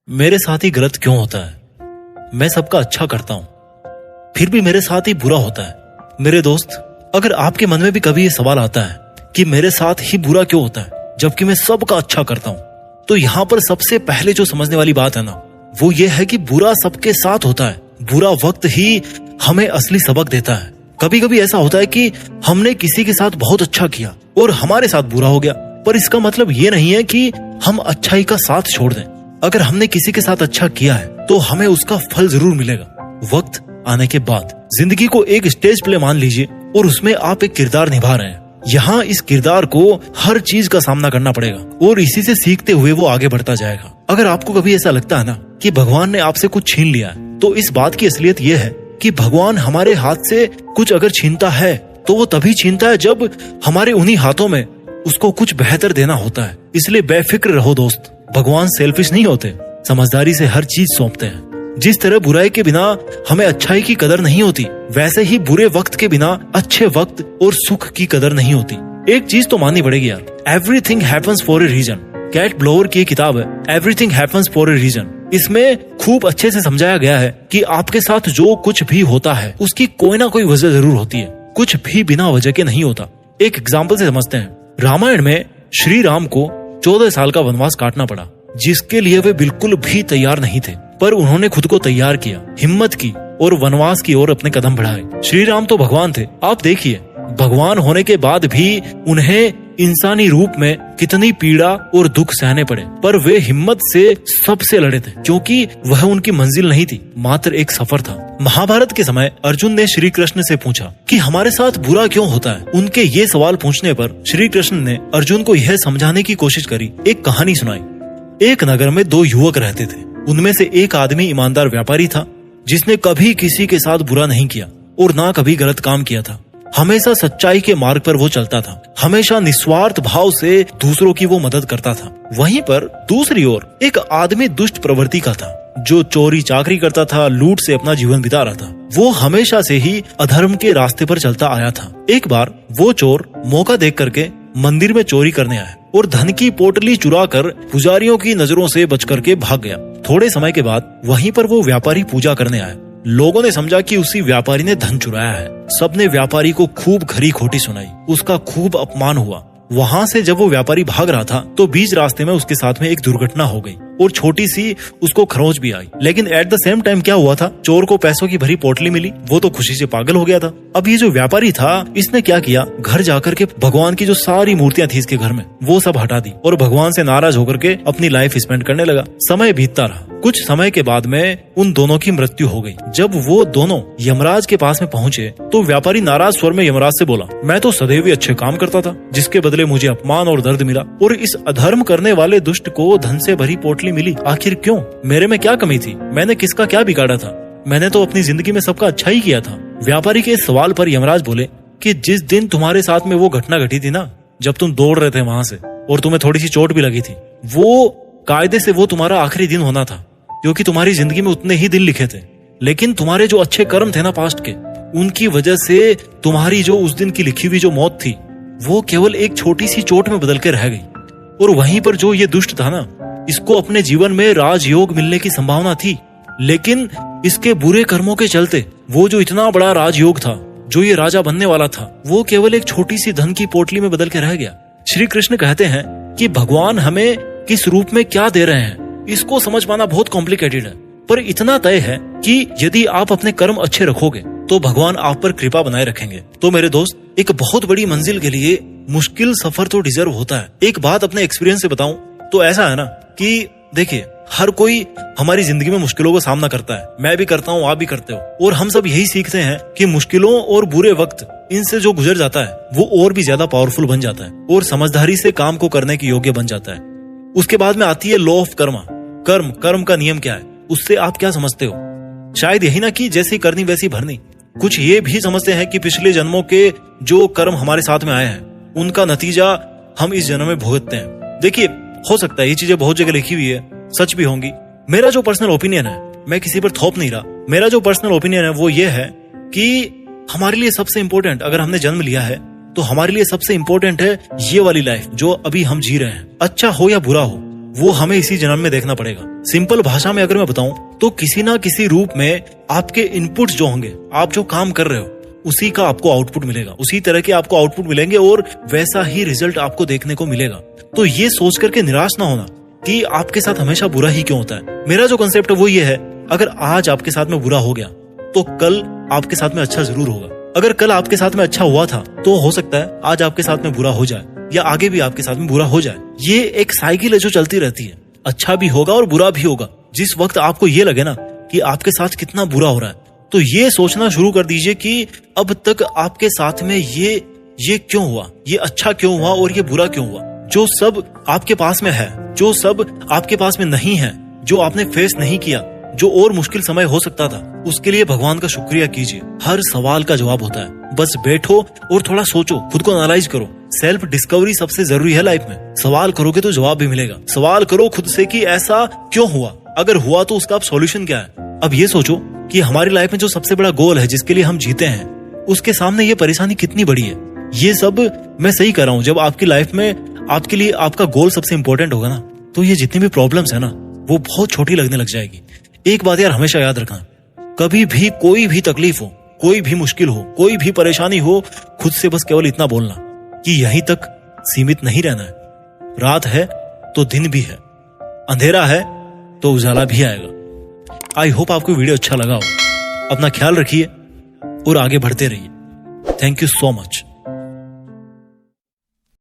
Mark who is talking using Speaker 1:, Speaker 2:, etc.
Speaker 1: मेरे साथ ही गलत क्यों होता है? मैं सबका अच्छा करता हूं, फिर भी मेरे साथ ही बुरा होता है। मेरे दोस्त, अगर आपके मन में भी कभी ये सवाल आता है कि मेरे साथ ही बुरा क्यों होता है जबकि मैं सबका अच्छा करता हूं, तो यहाँ पर सबसे पहले जो समझने वाली बात है ना, वो ये है कि बुरा सबके साथ होता है। बुरा वक्त ही हमें असली सबक देता है। कभी कभी ऐसा होता है कि हमने किसी के साथ बहुत अच्छा किया और हमारे साथ बुरा हो गया, पर इसका मतलब ये नहीं है कि हम अच्छाई का साथ छोड़ दें। अगर हमने किसी के साथ अच्छा किया है तो हमें उसका फल जरूर मिलेगा वक्त आने के बाद। जिंदगी को एक स्टेज प्ले मान लीजिए और उसमें आप एक किरदार निभा रहे हैं। यहाँ इस किरदार को हर चीज का सामना करना पड़ेगा और इसी से सीखते हुए वो आगे बढ़ता जाएगा। अगर आपको कभी ऐसा लगता है ना कि भगवान ने आपसे कुछ छीन लिया है, तो इस बात की असलियत ये है कि भगवान हमारे हाथ से कुछ अगर छीनता है तो वो तभी छीनता है जब हमारे उन्हीं हाथों में उसको कुछ बेहतर देना होता है। इसलिए बेफिक्र रहो दोस्त, भगवान सेल्फिश नहीं होते, समझदारी से हर चीज सौंपते हैं। जिस तरह बुराई के बिना हमें अच्छाई की कदर नहीं होती, वैसे ही बुरे वक्त के बिना अच्छे वक्त और सुख की कदर नहीं होती। एक चीज तो माननी पड़ेगी यार, everything happens for a reason. Kate Bowler की किताब है everything happens for a reason. इसमें खूब अच्छे से समझाया गया है कि आपके साथ जो कुछ भी होता है उसकी कोई ना कोई वजह जरूर होती है, कुछ भी बिना वजह के नहीं होता। एक एग्जाम्पल से समझते हैं। रामायण में श्री राम को 14 साल का वनवास काटना पड़ा, जिसके लिए वे बिल्कुल भी तैयार नहीं थे, पर उन्होंने खुद को तैयार किया, हिम्मत की और वनवास की ओर अपने कदम बढ़ाए। श्री राम तो भगवान थे। आप देखिए, भगवान होने के बाद भी उन्हें इंसानी रूप में कितनी पीड़ा और दुख सहने पड़े, पर वे हिम्मत से सबसे लड़े थे, क्योंकि वह उनकी मंजिल नहीं थी, मात्र एक सफर था। महाभारत के समय अर्जुन ने श्री कृष्ण से पूछा कि हमारे साथ बुरा क्यों होता है। उनके ये सवाल पूछने पर श्री कृष्ण ने अर्जुन को यह समझाने की कोशिश करी, एक कहानी सुनाई। एक नगर में 2 युवक रहते थे। उनमें से एक आदमी ईमानदार व्यापारी था, जिसने कभी किसी के साथ बुरा नहीं किया और ना कभी गलत काम किया था। हमेशा सच्चाई के मार्ग पर वो चलता था, हमेशा निस्वार्थ भाव से दूसरों की वो मदद करता था। वहीं पर दूसरी ओर एक आदमी दुष्ट प्रवृत्ति का था, जो चोरी चाकरी करता था, लूट से अपना जीवन बिता रहा था। वो हमेशा से ही अधर्म के रास्ते पर चलता आया था। एक बार वो चोर मौका देख करके मंदिर में चोरी करने आया और धन की पोटली चुरा कर पुजारियों की नजरों से बच करके भाग गया। थोड़े समय के बाद वहीं पर वो व्यापारी पूजा करने आया। लोगों ने समझा कि उसी व्यापारी ने धन चुराया है। सबने व्यापारी को खूब खरी खोटी सुनाई, उसका खूब अपमान हुआ। वहाँ से जब वो व्यापारी भाग रहा था तो बीच रास्ते में उसके साथ में एक दुर्घटना हो गई और छोटी सी उसको खरोंच भी आई। लेकिन एट द सेम टाइम क्या हुआ था, चोर को पैसों की भरी पोटली मिली, वो तो खुशी से पागल हो गया था। अब ये जो व्यापारी था, इसने क्या किया, घर जाकर के भगवान की जो सारी मूर्तियां थी इसके घर में, वो सब हटा दी और भगवान से नाराज होकर के अपनी लाइफ स्पेंड करने लगा। समय बीतता रहा। कुछ समय के बाद में उन दोनों की मृत्यु हो गई। जब वो दोनों यमराज के पास में पहुंचे तो व्यापारी नाराज स्वर में यमराज से बोला, मैं तो सदैव ही अच्छे काम करता था, जिसके बदले मुझे अपमान और दर्द मिला, और इस अधर्म करने वाले दुष्ट को धन से भरी पोटली मिली। आखिर क्यों? मेरे में क्या कमी थी? मैंने किसका क्या बिगाड़ा था? मैंने तो अपनी जिंदगी में सबका अच्छा ही किया था। व्यापारी के इस सवाल पर यमराज बोले कि जिस दिन तुम्हारे साथ में वो घटना घटी थी ना, जब तुम दौड़ रहे थे वहां से और तुम्हें थोड़ी सी चोट भी लगी थी, वो कायदे से वो तुम्हारा आखिरी दिन होना था, क्योंकि तुम्हारी जिंदगी में उतने ही दिन लिखे थे। लेकिन तुम्हारे जो अच्छे कर्म थे ना पास्ट के, उनकी वजह से तुम्हारी जो उस दिन की लिखी हुई जो मौत थी, वो केवल एक छोटी सी चोट में बदल के रह गई। और वहीं पर जो ये दुष्ट था ना, इसको अपने जीवन में राजयोग मिलने की संभावना थी, लेकिन इसके बुरे कर्मों के चलते वो जो इतना बड़ा राजयोग था, जो ये राजा बनने वाला था, वो केवल एक छोटी सी धन की पोटली में बदल के रह गया। श्री कृष्ण कहते हैं कि भगवान हमें किस रूप में क्या दे रहे हैं, इसको समझ पाना बहुत कॉम्प्लिकेटेड है, पर इतना तय है कि यदि आप अपने कर्म अच्छे रखोगे तो भगवान आप पर कृपा बनाए रखेंगे। तो मेरे दोस्त, एक बहुत बड़ी मंजिल के लिए मुश्किल सफर तो डिजर्व होता है। एक बात अपने एक्सपीरियंस से बताऊं तो ऐसा है ना कि देखिए, हर कोई हमारी जिंदगी में मुश्किलों का सामना करता है। मैं भी करता हूँ, आप भी करते हो, और हम सब यही सीखते हैं कि मुश्किलों और बुरे वक्त इनसे जो गुजर जाता है वो और भी ज्यादा पावरफुल बन जाता है और समझदारी से काम को करने के योग्य बन जाता है। उसके बाद में आती है लॉ ऑफ कर्मा। कर्म का नियम क्या है, उससे आप क्या समझते हो? शायद यही ना कि जैसी करनी वैसी भरनी। कुछ ये भी समझते हैं कि पिछले जन्मों के जो कर्म हमारे साथ में आए हैं, उनका नतीजा हम इस जन्म में भुगतते हैं। देखिए, हो सकता है ये चीजें बहुत जगह लिखी हुई है, सच भी होंगी। मेरा जो पर्सनल ओपिनियन है, मैं किसी पर थोप नहीं रहा, मेरा जो पर्सनल ओपिनियन है वो ये है कि हमारे लिए सबसे इम्पोर्टेंट, अगर हमने जन्म लिया है तो हमारे लिए सबसे इम्पोर्टेंट है ये वाली लाइफ जो अभी हम जी रहे हैं। अच्छा हो या बुरा हो, वो हमें इसी जन्म में देखना पड़ेगा। सिंपल भाषा में अगर मैं बताऊं तो किसी ना किसी रूप में आपके इनपुट्स जो होंगे, आप जो काम कर रहे हो उसी का आपको आउटपुट मिलेगा, उसी तरह के आपको आउटपुट मिलेंगे और वैसा ही रिजल्ट आपको देखने को मिलेगा। तो ये सोच करके निराश ना होना कि आपके साथ हमेशा बुरा ही क्यों होता है। मेरा जो कंसेप्ट है वो ये है, अगर आज आपके साथ में बुरा हो गया तो कल आपके साथ में अच्छा जरूर होगा। अगर कल आपके साथ में अच्छा हुआ था तो हो सकता है आज आपके साथ में बुरा हो जाए या आगे भी आपके साथ में बुरा हो जाए। ये एक साइकिल है जो चलती रहती है, अच्छा भी होगा और बुरा भी होगा। जिस वक्त आपको ये लगे ना कि आपके साथ कितना बुरा हो रहा है तो ये सोचना शुरू कर दीजिए कि अब तक आपके साथ में ये क्यों हुआ, ये अच्छा क्यों हुआ और ये बुरा क्यों हुआ। जो सब आपके पास में है, जो सब आपके पास में नहीं है, जो आपने फेस नहीं किया, जो और मुश्किल समय हो सकता था, उसके लिए भगवान का शुक्रिया कीजिए। हर सवाल का जवाब होता है, बस बैठो और थोड़ा सोचो, खुद को एनालाइज करो। सेल्फ डिस्कवरी सबसे जरूरी है लाइफ में। सवाल करोगे तो जवाब भी मिलेगा। सवाल करो खुद से कि ऐसा क्यों हुआ, अगर हुआ तो उसका सॉल्यूशन क्या है। अब ये सोचो कि हमारी लाइफ में जो सबसे बड़ा गोल है, जिसके लिए हम जीते हैं, उसके सामने ये परेशानी कितनी बड़ी है। ये सब मैं सही कर रहा हूँ। जब आपकी लाइफ में आपके लिए आपका गोल सबसे इंपॉर्टेंट होगा ना, तो ये जितनी भी प्रॉब्लम्स है ना वो बहुत छोटी लगने लग जाएगी। एक बात यार हमेशा याद रखना, कभी भी कोई भी तकलीफ हो, कोई भी मुश्किल हो, कोई भी परेशानी हो, खुद से बस केवल इतना बोलना कि यहीं तक सीमित नहीं रहना है। रात है तो दिन भी है, अंधेरा है तो उजाला भी आएगा। आई होप आपको वीडियो अच्छा लगा हो। अपना ख्याल रखिए और आगे बढ़ते रहिए। Thank you so much.